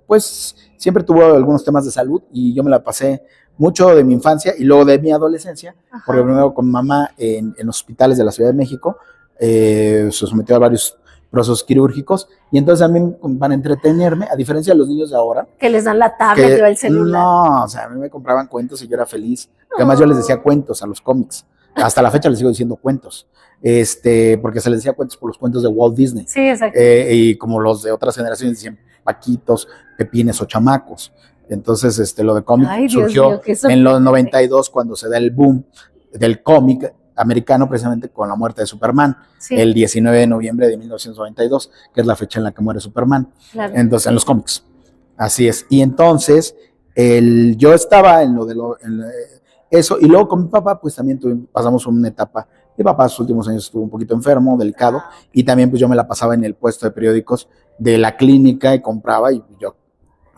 pues siempre tuvo algunos temas de salud y yo me la pasé mucho de mi infancia y luego de mi adolescencia, porque primero con mamá en hospitales de la Ciudad de México, se sometió a varios procesos quirúrgicos, y entonces a mí para entretenerme, a diferencia de los niños de ahora, que les dan la tablet o el celular. No, o sea, a mí me compraban cuentos y yo era feliz, que además yo les decía cuentos a los cómics, hasta la fecha les sigo diciendo cuentos, porque se les decía cuentos por los cuentos de Walt Disney, sí, exacto, y como los de otras generaciones decían Paquitos, Pepines o Chamacos. Entonces lo de cómic surgió en los 92 cuando se da el boom del cómic americano, precisamente con la muerte de Superman, el 19 de noviembre de 1992, que es la fecha en la que muere Superman, entonces en los cómics, así es. Y entonces yo estaba en eso, y luego con mi papá pues también pasamos una etapa. Mi papá sus últimos años estuvo un poquito enfermo, delicado, y también pues yo me la pasaba en el puesto de periódicos de la clínica y compraba, y yo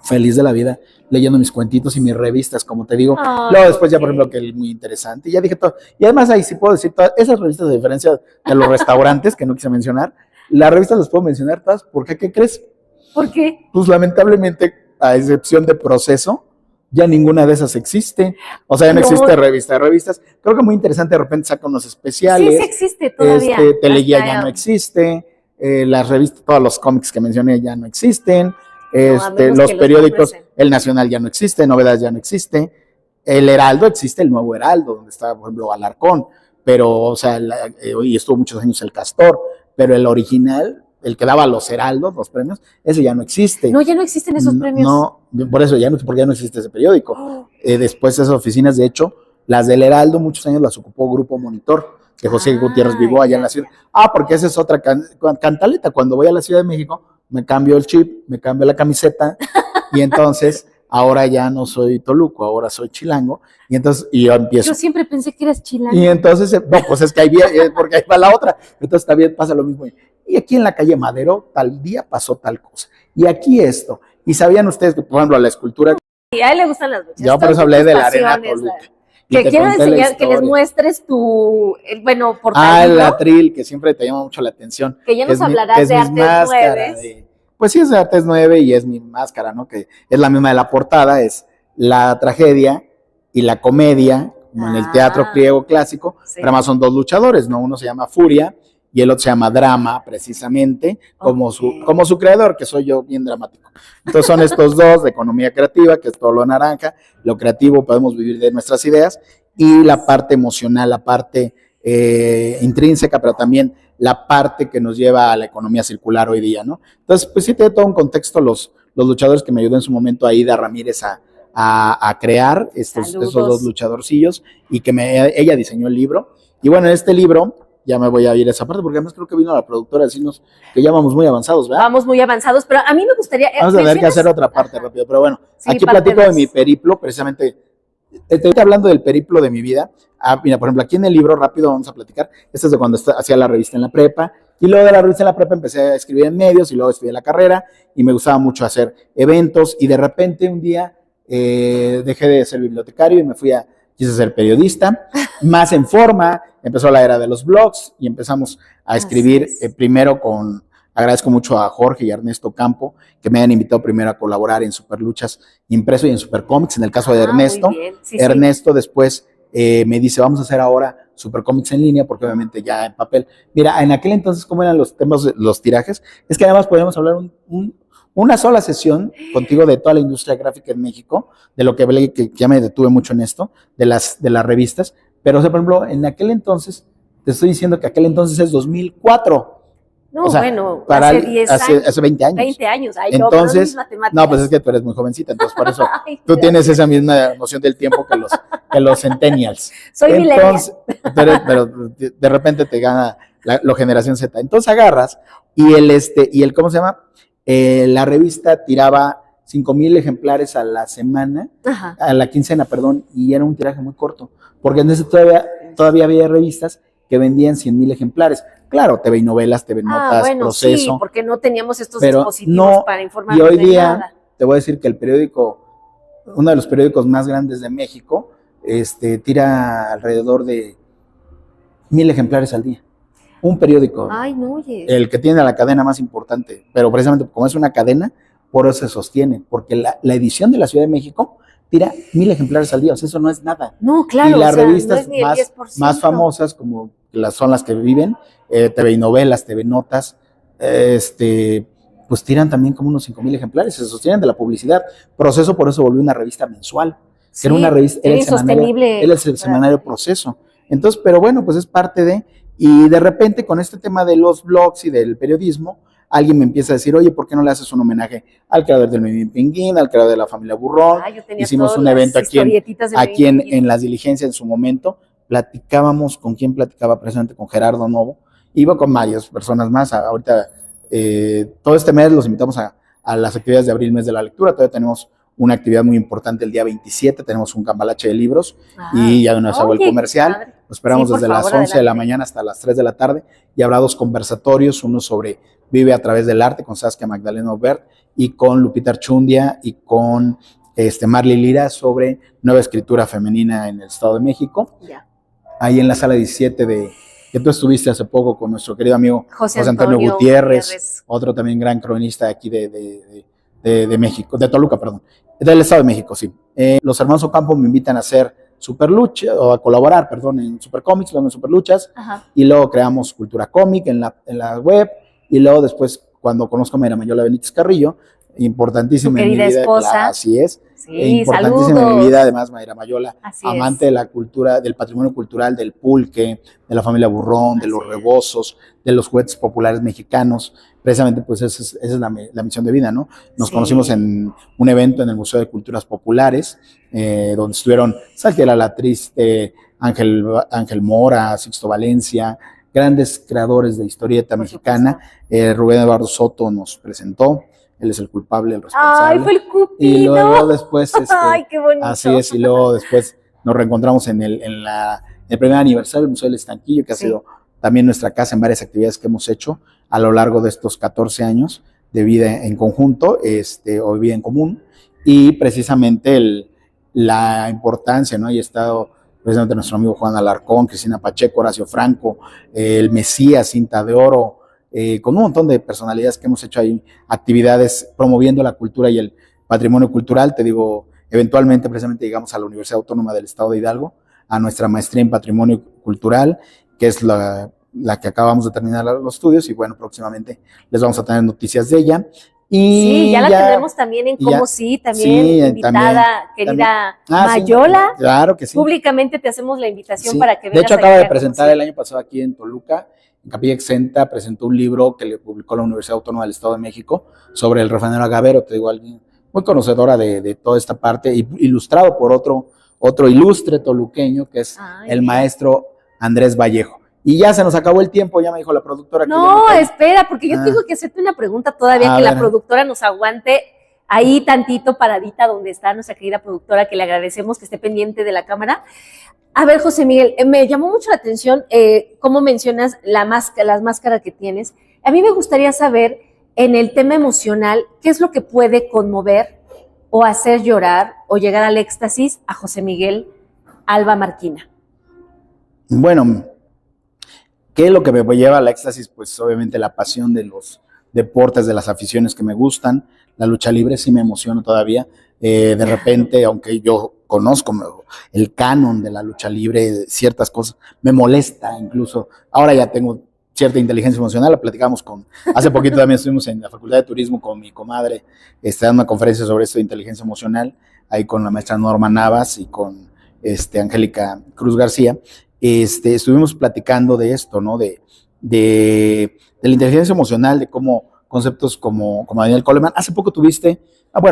feliz de la vida leyendo mis cuentitos y mis revistas, como te digo. Luego después ya, por ejemplo, que es muy interesante, y ya dije todo. Y además ahí sí puedo decir todas esas revistas, a diferencia de los restaurantes, que no quise mencionar, las revistas las puedo mencionar todas, porque ¿qué crees? ¿Por qué? Pues lamentablemente, a excepción de Proceso, ya ninguna de esas existe. O sea, ya no existe revista de revistas. Creo que muy interesante, de repente saca unos especiales. Sí existe todavía. Teleguía ya no existe. Las revistas, todos los cómics que mencioné ya no existen. Los periódicos, El Nacional ya no existe, Novedades ya no existe. El Heraldo, existe el Nuevo Heraldo, donde está, por ejemplo, Alarcón, pero, o sea, y estuvo muchos años el Castor, pero el original, el que daba los heraldos, los premios, ese ya no existe. No, ya no existen esos premios. No, por eso porque ya no existe ese periódico. Después esas oficinas, de hecho, las del Heraldo, muchos años las ocupó Grupo Monitor, de José Gutiérrez Vivó allá en la ciudad. Porque esa es otra cantaleta. Cuando voy a la Ciudad de México, me cambio el chip, me cambio la camiseta, y entonces ahora ya no soy toluco, ahora soy chilango, y entonces yo empiezo. Yo siempre pensé que eras chilango. Y entonces, no, pues es que ahí viene, porque ahí va la otra. Entonces también pasa lo mismo. Y aquí en la calle Madero, tal día pasó tal cosa. Y aquí esto. Y sabían ustedes que, por ejemplo, la escultura. Y a él le gustan las muchas. Yo por eso hablé de la arena Toluca. Que quiero enseñar, que les muestres portadillo. El atril, que siempre te llama mucho la atención. Que ya nos hablarás de Artes 9. Pues sí, es de Artes 9 y es mi máscara, ¿no? Que es la misma de la portada, es la tragedia y la comedia, como en el teatro griego clásico, pero además son dos luchadores, ¿no? Uno se llama Furia y el otro se llama Drama, precisamente, como su creador, que soy yo, bien dramático. Entonces son estos dos de economía creativa, que es todo lo naranja, lo creativo, podemos vivir de nuestras ideas, y la parte emocional, la parte intrínseca, pero también la parte que nos lleva a la economía circular hoy día, ¿no? Entonces, pues sí tiene todo un contexto los luchadores que me ayudó en su momento Aida Ramírez a crear estos dos luchadorcillos, y que ella diseñó el libro. Y bueno, en este libro, ya me voy a ir a esa parte, porque además creo que vino la productora a decirnos que ya vamos muy avanzados, ¿verdad? Vamos muy avanzados, pero a mí me gustaría... Vamos a tener que hacer otra parte rápido, pero bueno, sí, aquí platico de mi periplo, precisamente, estoy hablando del periplo de mi vida. Mira, por ejemplo, aquí en el libro, rápido vamos a platicar, este es de cuando hacía la revista en la prepa, y luego de la revista en la prepa empecé a escribir en medios, y luego estudié la carrera, y me gustaba mucho hacer eventos, y de repente un día dejé de ser bibliotecario y quise ser periodista, más en forma, empezó la era de los blogs y empezamos a escribir primero agradezco mucho a Jorge y a Ernesto Campo, que me han invitado primero a colaborar en Superluchas impreso y en Supercomics, en el caso de Ernesto. Ernesto después me dice, vamos a hacer ahora Supercomics en línea, porque obviamente ya en papel. Mira, en aquel entonces, ¿cómo eran los temas, los tirajes? Es que además podíamos hablar una sola sesión contigo de toda la industria gráfica en México, de lo que hablé, que ya me detuve mucho en esto, de las revistas, pero, o sea, por ejemplo, en aquel entonces, te estoy diciendo que aquel entonces es 2004. No, o sea, bueno, hace 10 años. Hace 20 años. 20 años, ay, entonces, no, pues es que tú eres muy jovencita, entonces por eso ay, tú tienes esa misma noción del tiempo que los centennials. Soy millennial. Pero de repente te gana la generación Z. Entonces agarras y el ¿cómo se llama? La revista tiraba 5,000 ejemplares a la semana, a la quincena, perdón, y era un tiraje muy corto, porque en ese todavía había revistas que vendían 100,000 ejemplares. Claro, TV y novelas, TV Notas, bueno, Proceso. Sí, porque no teníamos estos dispositivos para informar. Y hoy día, te voy a decir que uno de los periódicos más grandes de México, tira alrededor de 1,000 ejemplares al día. Un periódico. Ay, no, oye. El que tiene la cadena más importante, pero precisamente como es una cadena, por eso se sostiene, porque la edición de la Ciudad de México tira 1,000 ejemplares al día, o sea, eso no es nada. No, claro. Y las revistas no es más famosas, como son las que viven, TV y novelas, TV Notas, pues tiran también como unos 5,000 ejemplares, se sostienen de la publicidad. Proceso por eso volvió una revista mensual, que era una revista, era el semanario Proceso. Entonces, pero bueno, pues es parte y de repente con este tema de los blogs y del periodismo, alguien me empieza a decir, oye, ¿por qué no le haces un homenaje al creador del Memín Pinguín, al creador de la familia Burrón? Hicimos un evento aquí en Las Diligencias en su momento, ¿con quién platicaba? Precisamente con Gerardo Novo, iba con varias personas más, ahorita todo este mes los invitamos a las actividades de abril, mes de la lectura, todavía tenemos una actividad muy importante el día 27, tenemos un cambalache de libros y ya de una vez hago el comercial, lo esperamos desde las 11 de la mañana hasta las 3 de la tarde y habrá 2 conversatorios, uno sobre Vive a través del arte con Saskia Magdalena Obert y con Lupita Archundia y con Marly Lira sobre nueva escritura femenina en el Estado de México. Ahí en la sala 17 que tú estuviste hace poco con nuestro querido amigo José Antonio Gutiérrez, otro también gran cronista aquí de México, de Toluca, perdón, del Estado de México, sí. Los hermanos Ocampo me invitan a hacer Superlucha, o a colaborar, perdón, en Supercomics, luego en Superluchas, y luego creamos Cultura Cómic en la web, y luego después, cuando conozco a María Mayola Benítez Carrillo, importantísima en mi vida, esposa. Así es, Sí, importantísima en mi vida, además Mayra Mayola, Así amante de la cultura, del patrimonio cultural, del pulque, de la familia Burrón, de los rebozos, de los juguetes populares mexicanos. Precisamente, pues esa es la misión de vida, ¿no? Nos conocimos en un evento en el Museo de Culturas Populares, donde estuvieron Saltiela La Triste, Ángel Mora, Sixto Valencia, grandes creadores de historieta mexicana. Rubén Eduardo Soto nos presentó. Él es el culpable, el responsable. ¡Ay, fue el Cupido! Y luego después, ¡Ay, qué bonito! Así es, y luego después nos reencontramos en el primer aniversario del Museo del Estanquillo, que ha sido también nuestra casa en varias actividades que hemos hecho a lo largo de estos 14 años de vida en conjunto, o vida en común, y precisamente la importancia, ¿no? Y ha estado precisamente nuestro amigo Juan Alarcón, Cristina Pacheco, Horacio Franco, el Mesías, Cinta de Oro, con un montón de personalidades que hemos hecho ahí actividades promoviendo la cultura y el patrimonio cultural. Te digo, eventualmente precisamente llegamos a la Universidad Autónoma del Estado de Hidalgo, a nuestra maestría en patrimonio cultural, que es la que acabamos de terminar los estudios, y bueno, próximamente les vamos a tener noticias de ella. Y sí, ya la tendremos también en Como Sí, también invitada, querida Mayola. Sí, claro que sí. Públicamente te hacemos la invitación para que vengas. De hecho, acaba de presentar el año pasado aquí en Toluca, en Capilla Exenta, presentó un libro que le publicó la Universidad Autónoma del Estado de México sobre el refranero agavero. Te digo, alguien muy conocedora de toda esta parte, ilustrado por otro ilustre toluqueño, que es el maestro Andrés Vallejo. Y ya se nos acabó el tiempo, ya me dijo la productora. No, espera, porque yo tengo que hacerte una pregunta todavía, que la productora nos aguante ahí tantito paradita donde está nuestra querida productora, que le agradecemos que esté pendiente de la cámara. A ver, José Miguel, me llamó mucho la atención cómo mencionas las máscaras que tienes. A mí me gustaría saber, en el tema emocional, ¿qué es lo que puede conmover o hacer llorar o llegar al éxtasis a José Miguel Alba Marquina? Bueno, ¿qué es lo que me lleva al éxtasis? Pues obviamente la pasión de los deportes, de las aficiones que me gustan. La lucha libre sí me emociona todavía. De repente, aunque yo conozco el canon de la lucha libre, ciertas cosas, me molesta incluso. Ahora ya tengo cierta inteligencia emocional, la platicamos hace poquito también estuvimos en la Facultad de Turismo con mi comadre, dando una conferencia sobre esto de inteligencia emocional, ahí con la maestra Norma Navas y con Angélica Cruz García. Estuvimos platicando de esto, ¿no? De la inteligencia emocional, de cómo conceptos como Daniel Coleman. Hace poco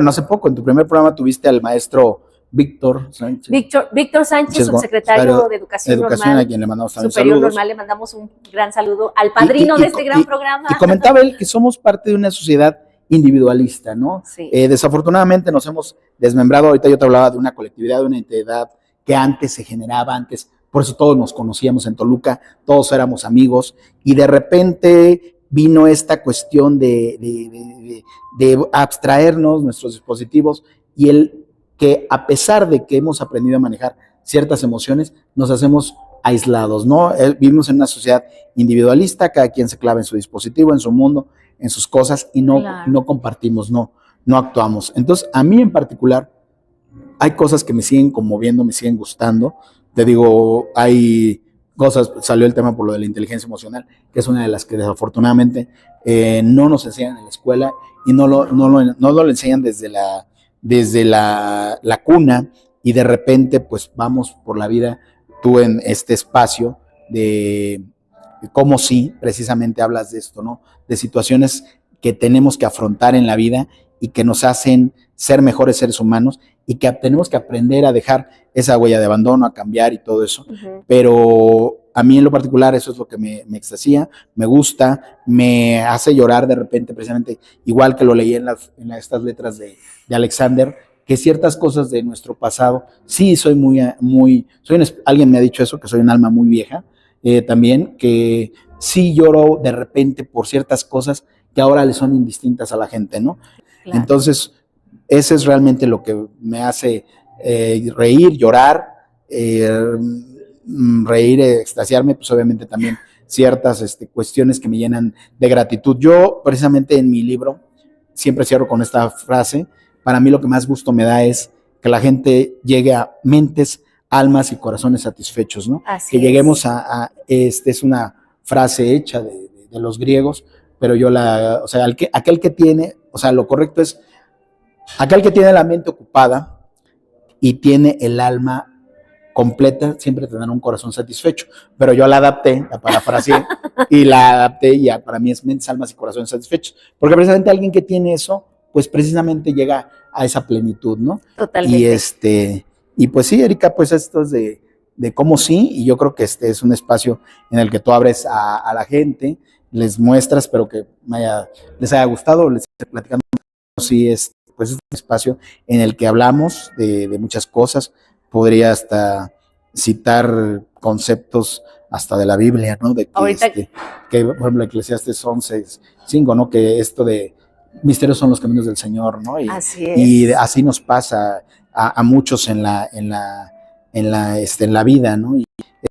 no hace poco, en tu primer programa tuviste al maestro Víctor Sánchez. Víctor Sánchez, subsecretario de Educación Normal, a quien le mandamos también Superior saludos. Normal, le mandamos un gran saludo al padrino de este gran programa. Y comentaba él que somos parte de una sociedad individualista, ¿no? Sí. Desafortunadamente nos hemos desmembrado. Ahorita yo te hablaba de una colectividad, de una entidad que antes se generaba, por eso todos nos conocíamos en Toluca, todos éramos amigos, y de repente vino esta cuestión de abstraernos nuestros dispositivos, y que a pesar de que hemos aprendido a manejar ciertas emociones, nos hacemos aislados, ¿no? Vivimos en una sociedad individualista, cada quien se clava en su dispositivo, en su mundo, en sus cosas, y no compartimos, no actuamos. Entonces, a mí en particular, hay cosas que me siguen conmoviendo, me siguen gustando. Te digo, hay cosas, salió el tema por lo de la inteligencia emocional, que es una de las que desafortunadamente no nos enseñan en la escuela, y no lo enseñan desde la cuna, y de repente pues vamos por la vida, tú en este espacio de cómo sí, precisamente hablas de esto, ¿no? De situaciones que tenemos que afrontar en la vida y que nos hacen ser mejores seres humanos, y que tenemos que aprender a dejar esa huella de abandono, a cambiar y todo eso. Pero a mí en lo particular eso es lo que me extasía, me gusta, me hace llorar de repente, precisamente igual que lo leí en estas letras de Alexander, que ciertas cosas de nuestro pasado, sí soy alguien me ha dicho eso, que soy un alma muy vieja, también, que sí lloro de repente por ciertas cosas que ahora le son indistintas a la gente, ¿no? Claro. Entonces, ese es realmente lo que me hace reír, llorar, extasiarme, pues obviamente también ciertas cuestiones que me llenan de gratitud. Yo, precisamente en mi libro, siempre cierro con esta frase: para mí lo que más gusto me da es que la gente llegue a mentes, almas y corazones satisfechos, ¿no? Así que lleguemos es una frase hecha de los griegos, pero yo aquel que tiene, lo correcto es aquel que tiene la mente ocupada y tiene el alma completa, siempre tendrá un corazón satisfecho. Pero yo la adapté, la parafraseé, y la adapté, y para mí es mentes, almas y corazones satisfechos. Porque precisamente alguien que tiene eso, pues precisamente llega a esa plenitud, ¿no? Totalmente. Y pues sí, Erika, pues esto es de cómo sí, y yo creo que este es un espacio en el que tú abres a la gente, les muestras, pero que les haya gustado, les esté platicando. Sí, pues es un espacio en el que hablamos de muchas cosas. Podría hasta citar conceptos hasta de la Biblia, ¿no? De que por ejemplo, Eclesiastes 11:5, ¿no? Que esto de misterios son los caminos del Señor, ¿no? Así es. Y así nos pasa a muchos en la vida, ¿no? Y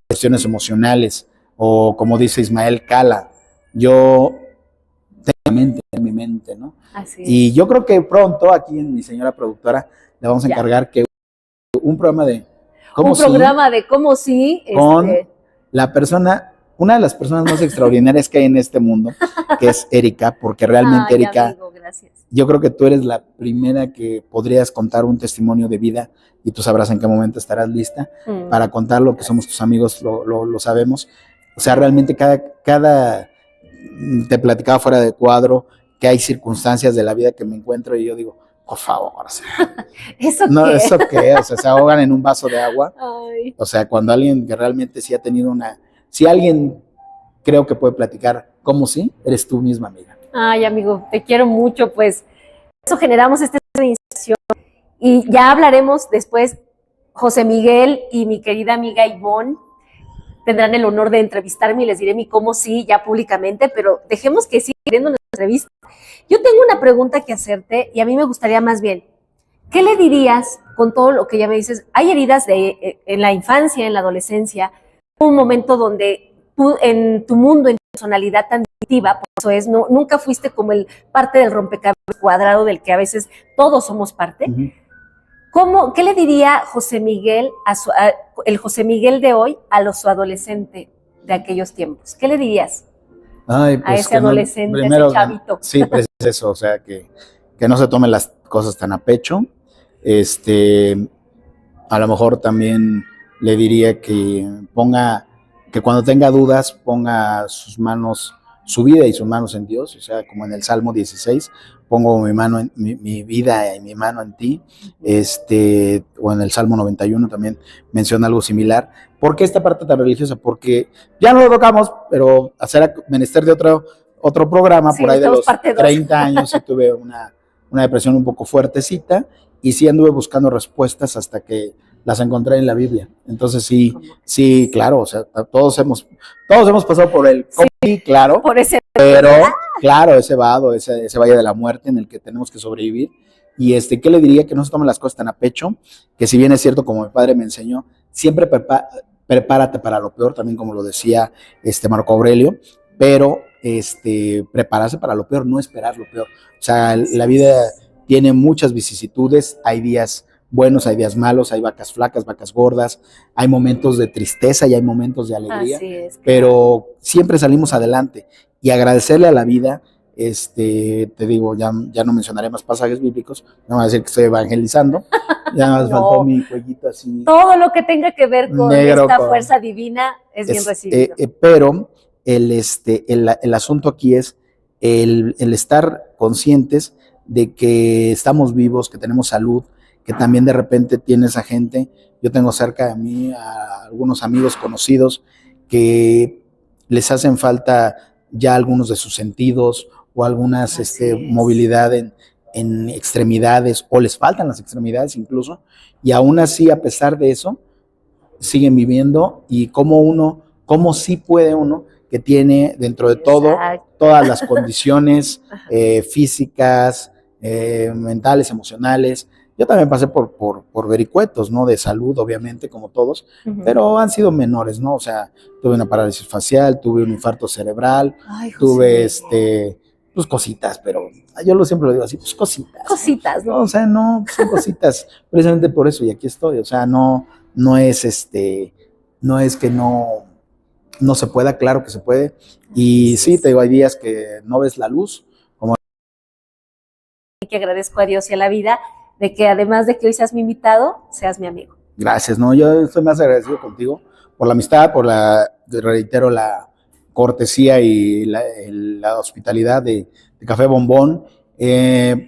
cuestiones emocionales, o como dice Ismael Cala, yo tengo en mi mente, ¿no? Así es. Y yo creo que pronto aquí en mi señora productora le vamos a encargar que un programa de cómo sí con la persona, una de las personas más extraordinarias que hay en este mundo, que es Erika, porque realmente Erika, amigo, gracias. Yo creo que tú eres la primera que podrías contar un testimonio de vida, y tú sabrás en qué momento estarás lista para contar lo que somos tus amigos, lo sabemos. O sea, realmente te platicaba fuera de cuadro que hay circunstancias de la vida que me encuentro y yo digo, por favor, o sea, ¿Eso no, qué? ¿eso qué? O sea, se ahogan en un vaso de agua. Ay. O sea, cuando alguien que realmente sí ha tenido si alguien creo que puede platicar cómo sí, eres tú misma, amiga. Ay, amigo, te quiero mucho, pues eso generamos esta iniciación y ya hablaremos después. José Miguel y mi querida amiga Ivonne tendrán el honor de entrevistarme y les diré mi cómo sí ya públicamente, pero dejemos que siga viendo nuestra entrevista. Yo tengo una pregunta que hacerte y a mí me gustaría más bien, ¿qué le dirías con todo lo que ya me dices? Hay heridas en la infancia, en la adolescencia, un momento donde tú en tu mundo, en tu personalidad tan distintiva, por eso es, nunca fuiste como el parte del rompecabezas cuadrado del que a veces todos somos parte. ¿Qué le diría José Miguel el José Miguel de hoy a su adolescente de aquellos tiempos? ¿Qué le dirías a ese adolescente, primero, ese chavito? Sí, pues es eso, o sea, que no se tomen las cosas tan a pecho. A lo mejor también le diría que cuando tenga dudas, ponga su vida y sus manos en Dios, o sea, como en el Salmo 16, pongo mi vida y mi mano en ti, o en el Salmo 91 también menciona algo similar. ¿Por qué esta parte tan religiosa? Porque ya no lo tocamos, pero hacer menester de otro programa, sí, por ahí de los 30 años, y tuve una depresión un poco fuertecita, y sí anduve buscando respuestas hasta que las encontré en la Biblia. Entonces sí, claro, o sea, todos hemos pasado por el sí, claro, por ese pero claro, ese vado, ese valle de la muerte en el que tenemos que sobrevivir. Y ¿qué le diría? Que no se tomen las cosas tan a pecho, que si bien es cierto, como mi padre me enseñó, siempre prepárate para lo peor, también como lo decía Marco Aurelio, pero prepararse para lo peor, no esperar lo peor. O sea, la vida tiene muchas vicisitudes, hay días buenos, hay días malos, hay vacas flacas, vacas gordas, hay momentos de tristeza y hay momentos de alegría, pero siempre salimos adelante, y agradecerle a la vida. Te digo, ya no mencionaré más pasajes bíblicos, no voy a decir que estoy evangelizando, ya me faltó mi cuellito así. Todo lo que tenga que ver con esta fuerza divina es bien recibido. Pero el asunto aquí es el estar conscientes de que estamos vivos, que tenemos salud, que también de repente tienes a gente. Yo tengo cerca de mí a algunos amigos conocidos que les hacen falta ya algunos de sus sentidos, o algunas movilidad en extremidades, o les faltan las extremidades incluso, y aún así, a pesar de eso, siguen viviendo. Y cómo sí puede uno, que tiene dentro de todo todas las condiciones físicas, mentales, emocionales. Yo también pasé por vericuetos, ¿no? De salud, obviamente, como todos, pero han sido menores, ¿no? O sea, tuve una parálisis facial, tuve un infarto cerebral, tuve pues cositas, pero yo siempre lo digo así, pues cositas. Cositas, ¿no? O sea, no, son cositas, precisamente por eso, y aquí estoy. O sea, no es no es que no se pueda, claro que se puede. Y sí, te digo, hay días que no ves la luz, como que agradezco a Dios y a la vida, de que además de que hoy seas mi invitado, seas mi amigo. Gracias, no, yo estoy más agradecido contigo por la amistad, reitero, la cortesía y la hospitalidad de Café Bombón.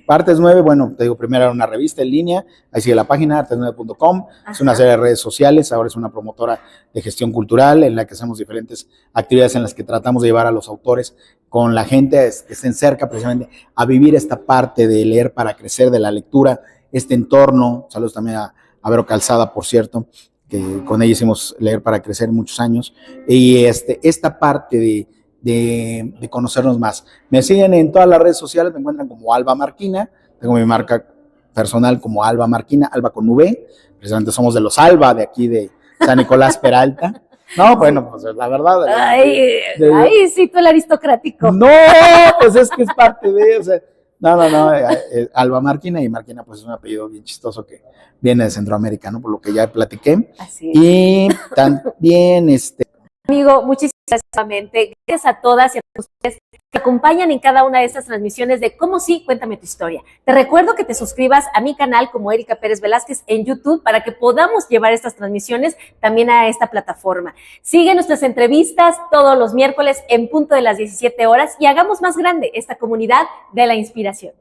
Partes 9, bueno, te digo, primero era una revista en línea, ahí sigue la página, artes9.com, es una serie de redes sociales, ahora es una promotora de gestión cultural en la que hacemos diferentes actividades en las que tratamos de llevar a los autores con la gente que estén cerca precisamente a vivir esta parte de leer para crecer, de la lectura, este entorno. Saludos también a Vero Calzada, por cierto, que con ella hicimos Leer para Crecer muchos años, y esta parte de conocernos más. Me siguen en todas las redes sociales, me encuentran como Alba Marquina, tengo mi marca personal como Alba Marquina, Alba con V, precisamente somos de los Alba, de aquí de San Nicolás Peralta. No, bueno, pues la verdad. Ay, sí, tú el aristocrático. No, pues es que es parte de, o sea, no, Alba Marquina, y Marquina pues es un apellido bien chistoso que viene de Centroamérica, ¿no? Por lo que ya platiqué. Así es. Y también, Amigo, muchísimas gracias nuevamente. Gracias a todas y a ustedes que acompañan en cada una de estas transmisiones de Cómo sí, cuéntame tu historia. Te recuerdo que te suscribas a mi canal como Erika Pérez Velázquez en YouTube para que podamos llevar estas transmisiones también a esta plataforma. Sigue nuestras entrevistas todos los miércoles en punto de las 17 horas y hagamos más grande esta comunidad de la inspiración.